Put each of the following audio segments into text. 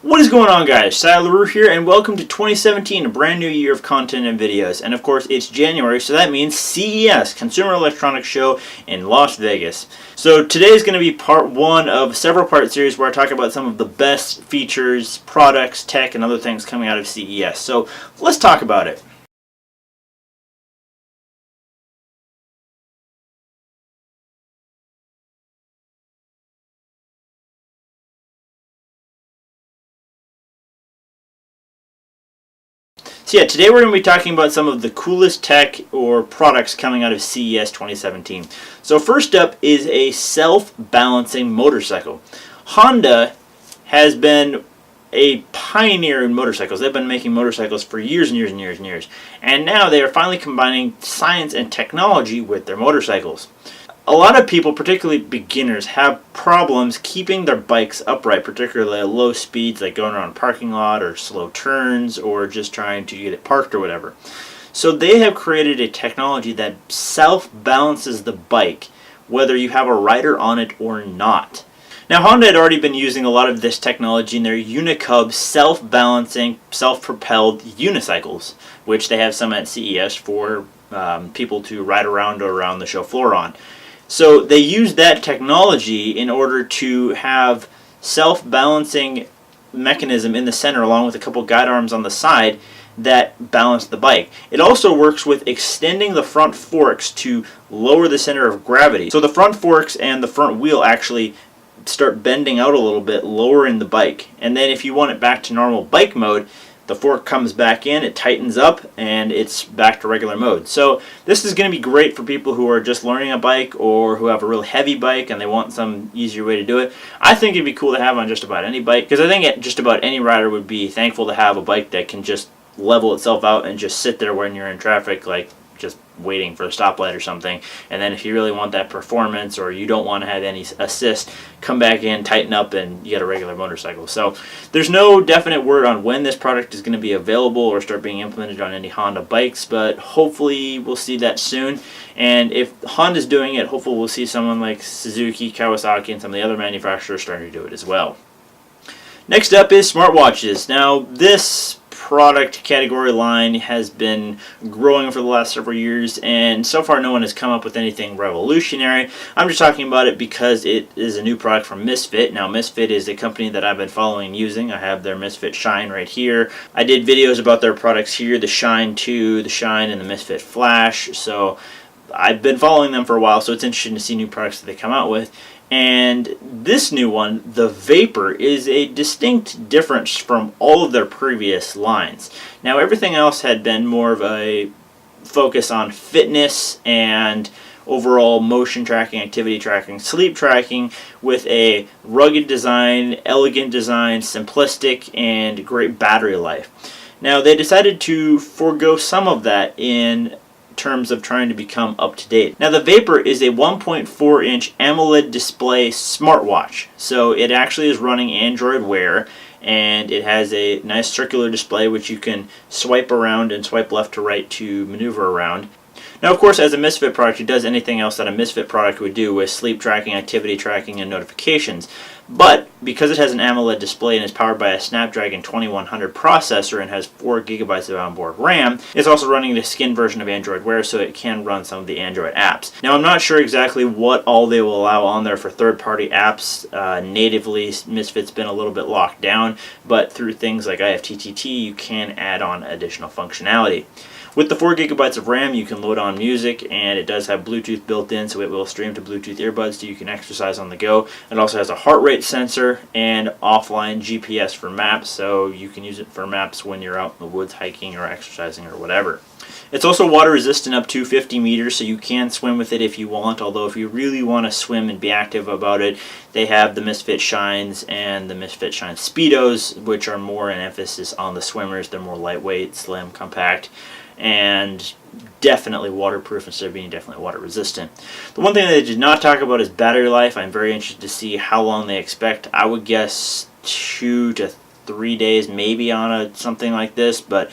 What is going on, guys? Josiah LaRue here, and welcome to 2017, a brand new year of content and videos. And of course, it's January, so that means CES, Consumer Electronics Show in Las Vegas. So today is going to be part one of a several-part series where I talk about some of the best features, products, tech, and other things coming out of CES. So let's talk about it. So yeah, today we're going to be talking about some of the coolest tech or products coming out of CES 2017. So first up is a self-balancing motorcycle. Honda has been a pioneer in motorcycles. They've been making motorcycles for years and years and years and years. And now they are finally combining science and technology with their motorcycles. A lot of people, particularly beginners, have problems keeping their bikes upright, particularly at low speeds, like going around a parking lot or slow turns or just trying to get it parked or whatever. So they have created a technology that self-balances the bike, whether you have a rider on it or not. Now, Honda had already been using a lot of this technology in their Unicub self-balancing, self-propelled unicycles, which they have some at CES for people to ride around or around the show floor on. So they use that technology in order to have self-balancing mechanism in the center along with a couple guide arms on the side that balance the bike. It also works with extending the front forks to lower the center of gravity. So the front forks and the front wheel actually start bending out a little bit, lowering the bike. And then if you want it back to normal bike mode, the fork comes back in, it tightens up, and it's back to regular mode. So this is going to be great for people who are just learning a bike or who have a real heavy bike and they want some easier way to do it. I think it'd be cool to have on just about any bike, because I think just about any rider would be thankful to have a bike that can just level itself out and just sit there when you're in traffic, like just waiting for a stoplight or something. And then if you really want that performance or you don't want to have any assist, come back in, tighten up, and you get a regular motorcycle. So there's no definite word on when this product is going to be available or start being implemented on any Honda bikes, but hopefully we'll see that soon. And if Honda's doing it, hopefully we'll see someone like Suzuki, Kawasaki, and some of the other manufacturers starting to do it as well. Next up is smartwatches. Now, this product category line has been growing for the last several years, and so far no one has come up with anything revolutionary. I'm just talking about it because it is a new product from Misfit. Now, Misfit is a company that I've been following and using. I have their Misfit Shine right here. I did videos about their products here, the Shine 2, the Shine, and the Misfit Flash. So I've been following them for a while, so it's interesting to see new products that they come out with. And this new one, the Vapor, is a distinct difference from all of their previous lines. Now, everything else had been more of a focus on fitness and overall motion tracking, activity tracking, sleep tracking, with a rugged design, elegant design, simplistic, and great battery life. Now, they decided to forego some of that in terms of trying to become up to date. Now, the Vapor is a 1.4-inch AMOLED display smartwatch. So it actually is running Android Wear, and it has a nice circular display which you can swipe around and swipe left to right to maneuver around. Now, of course, as a Misfit product, it does anything else that a Misfit product would do with sleep tracking, activity tracking, and notifications. But because it has an AMOLED display and is powered by a Snapdragon 2100 processor and has 4 GB of onboard RAM, it's also running the skin version of Android Wear, so it can run some of the Android apps. Now, I'm not sure exactly what all they will allow on there for third-party apps. Natively, Misfit's been a little bit locked down, but through things like IFTTT, you can add on additional functionality. With the 4 GB of RAM, you can load on music, and it does have Bluetooth built in, so it will stream to Bluetooth earbuds so you can exercise on the go. It also has a heart rate sensor and offline GPS for maps, so you can use it for maps when you're out in the woods hiking or exercising or whatever. It's also water resistant up to 50 meters, so you can swim with it if you want, although if you really want to swim and be active about it, they have the Misfit Shines and the Misfit Shine Speedos, which are more an emphasis on the swimmers. They're more lightweight, slim, compact, and definitely waterproof instead of being definitely water resistant. The one thing that they did not talk about is battery life. I'm very interested to see how long they expect. I would guess 2 to 3 days maybe on something like this, but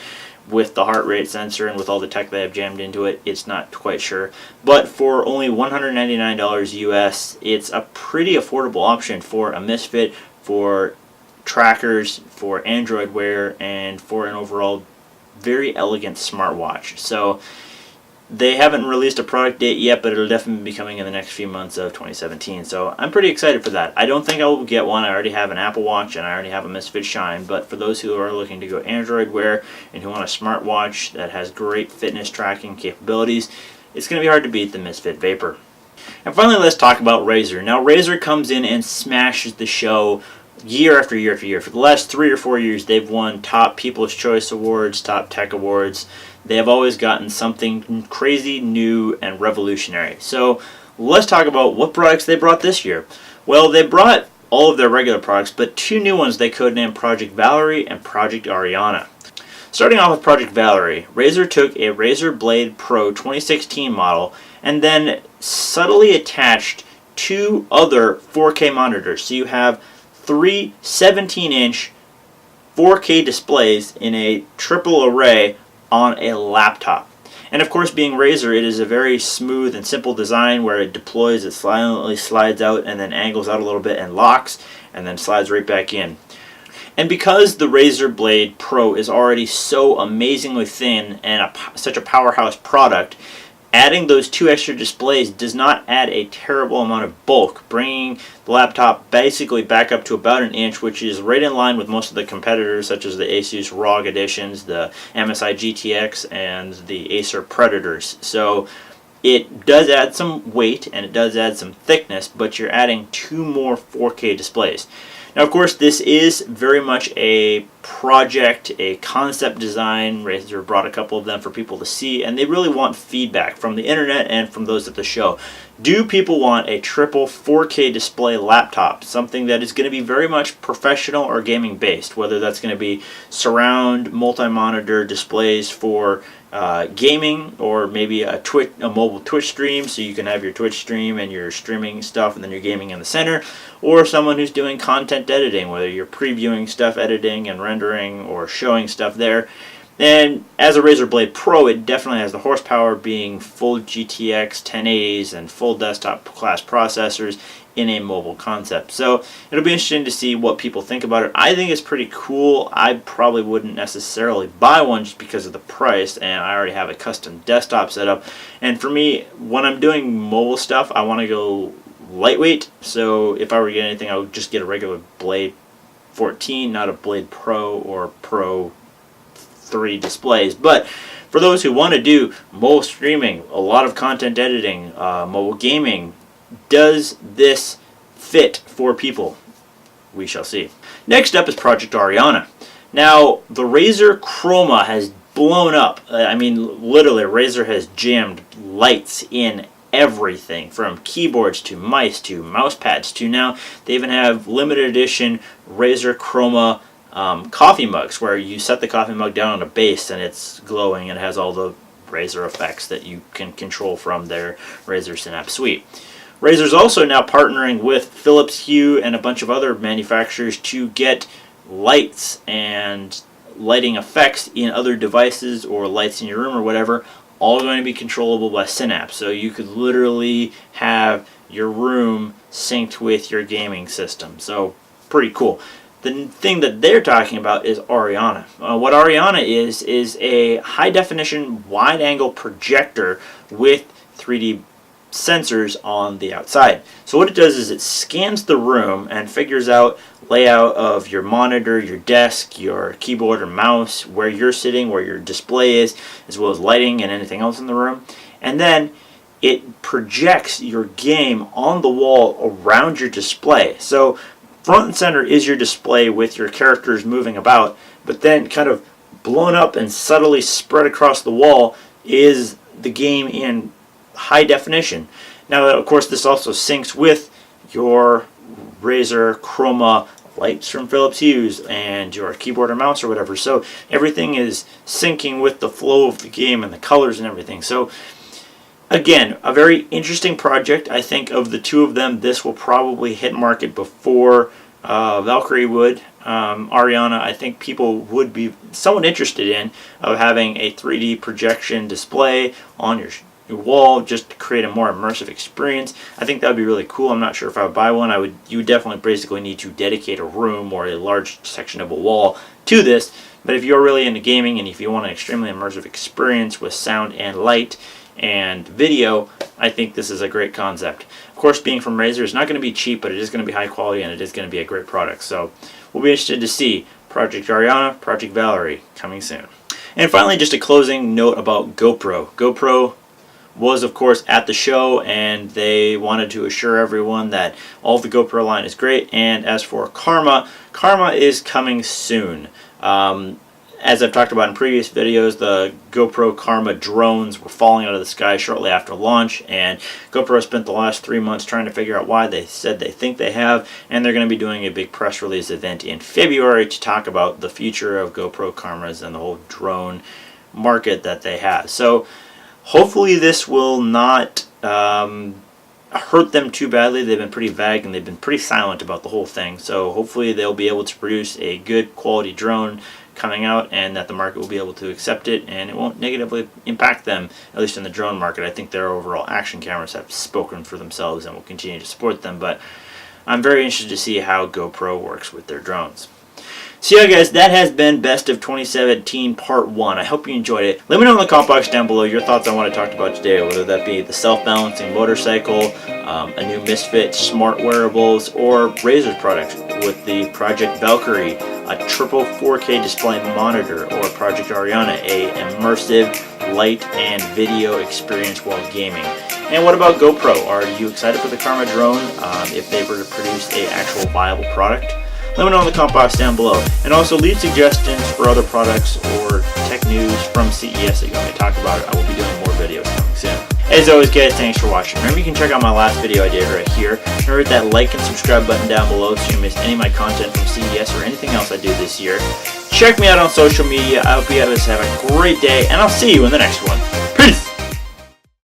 with the heart rate sensor and with all the tech they have jammed into it, it's not quite sure. But for only $199 US, it's a pretty affordable option for a Misfit for trackers, for Android Wear, and for an overall very elegant smartwatch. So they haven't released a product date yet, but it'll definitely be coming in the next few months of 2017. So I'm pretty excited for that. I don't think I will get one. I already have an Apple Watch and I already have a Misfit Shine. But for those who are looking to go Android Wear and who want a smartwatch that has great fitness tracking capabilities, it's going to be hard to beat the Misfit Vapor. And finally, let's talk about Razer. Now, Razer comes in and smashes the show year after year after year. For the last 3 or 4 years, they've won top People's Choice Awards, top tech awards. They have always gotten something crazy, new, and revolutionary. So let's talk about what products they brought this year. Well, they brought all of their regular products, but 2 new ones they codenamed Project Valerie and Project Ariana. Starting off with Project Valerie, Razer took a Razer Blade Pro 2016 model and then subtly attached 2 other 4K monitors. So you have 3 17-inch 4K displays in a triple array on a laptop. And of course, being Razer, it is a very smooth and simple design where it deploys, it silently slides out and then angles out a little bit and locks and then slides right back in. And because the Razer Blade Pro is already so amazingly thin and such a powerhouse product, adding those 2 extra displays does not add a terrible amount of bulk, bringing the laptop basically back up to about 1 inch, which is right in line with most of the competitors such as the Asus ROG editions, the MSI GTX, and the Acer Predators. So it does add some weight and it does add some thickness, but you're adding 2 more 4K displays. Now, of course, this is very much a project, a concept design. Razer brought a couple of them for people to see, and they really want feedback from the internet and from those at the show. Do people want a triple 4K display laptop, something that is going to be very much professional or gaming based, whether that's going to be surround multi-monitor displays for gaming, or maybe a mobile Twitch stream, so you can have your Twitch stream and you're streaming stuff and then you're gaming in the center, or someone who's doing content editing, whether you're previewing stuff, editing and rendering, or showing stuff there. And as a Razer Blade Pro, it definitely has the horsepower, being full GTX 1080s and full desktop class processors in a mobile concept. So it'll be interesting to see what people think about it. I think it's pretty cool. I probably wouldn't necessarily buy one just because of the price, and I already have a custom desktop set up. And for me, when I'm doing mobile stuff, I want to go lightweight. So if I were to get anything, I would just get a regular Blade 14, not a Blade Pro or Pro 3 displays. But for those who want to do mobile streaming, a lot of content editing, mobile gaming, does this fit for people? We shall see. Next up is Project Ariana. Now, the Razer Chroma has blown up. I mean, literally, Razer has jammed lights in everything, from keyboards to mice to mouse pads to now they even have limited edition Razer Chroma coffee mugs, where you set the coffee mug down on a base and it's glowing and it has all the Razer effects that you can control from their Razer Synapse suite. Razer's also now partnering with Philips Hue and a bunch of other manufacturers to get lights and lighting effects in other devices, or lights in your room or whatever, all going to be controllable by Synapse. So you could literally have your room synced with your gaming system. So pretty cool. The thing that they're talking about is Ariana. What Ariana is a high-definition, wide-angle projector with 3D sensors on the outside. So what it does is it scans the room and figures out layout of your monitor, your desk, your keyboard or mouse, where you're sitting, where your display is, as well as lighting and anything else in the room. And then it projects your game on the wall around your display. So front and center is your display with your characters moving about, but then kind of blown up and subtly spread across the wall is the game in high definition. Now, of course, this also syncs with your Razer Chroma lights from Philips Hue and your keyboard or mouse or whatever. So everything is syncing with the flow of the game and the colors and everything. So again, a very interesting project. I think of the 2 of them, this will probably hit market before Valkyrie would. Ariana, I think people would be somewhat interested in, of having a 3D projection display on your your wall just to create a more immersive experience. I think that would be really cool. I'm not sure if I would buy one. You would definitely basically need to dedicate a room or a large section of a wall to this. But if you're really into gaming and if you want an extremely immersive experience with sound and light and video, I think this is a great concept. Of course, being from Razer, it's not going to be cheap, but it is going to be high quality and it is going to be a great product. So we'll be interested to see Project Ariana, Project Valerie coming soon. And finally, just a closing note about GoPro. GoPro was, of course, at the show, and they wanted to assure everyone that all of the GoPro line is great. And as for Karma, Karma is coming soon. As I've talked about in previous videos, the GoPro Karma drones were falling out of the sky shortly after launch, and GoPro spent the last 3 months trying to figure out why. They said they think they have, and they're going to be doing a big press release event in February to talk about the future of GoPro Karmas and the whole drone market that they have. So hopefully this will not hurt them too badly. They've been pretty vague and they've been pretty silent about the whole thing. So hopefully they'll be able to produce a good quality drone coming out, and that the market will be able to accept it, and it won't negatively impact them, at least in the drone market. I think their overall action cameras have spoken for themselves and will continue to support them, but I'm very interested to see how GoPro works with their drones. So yeah, guys, that has been Best of 2017 Part 1. I hope you enjoyed it. Let me know in the comment box down below your thoughts on what I talked about today, whether that be the self-balancing motorcycle, a new Misfit smart wearables, or Razer's products with the Project Valkyrie, a triple 4K display monitor, or Project Ariana, a immersive light and video experience while gaming. And what about GoPro? Are you excited for the Karma drone if they were to produce an actual viable product? Let me know in the comment box down below. And also leave suggestions for other products or tech news from CES that you want me to talk about. I will be doing more videos coming soon. As always, guys, thanks for watching. Remember, you can check out my last video I did right here. Remember, hit that like and subscribe button down below so you don't miss any of my content from CES or anything else I do this year. Check me out on social media. I hope you guys have a great day, and I'll see you in the next one.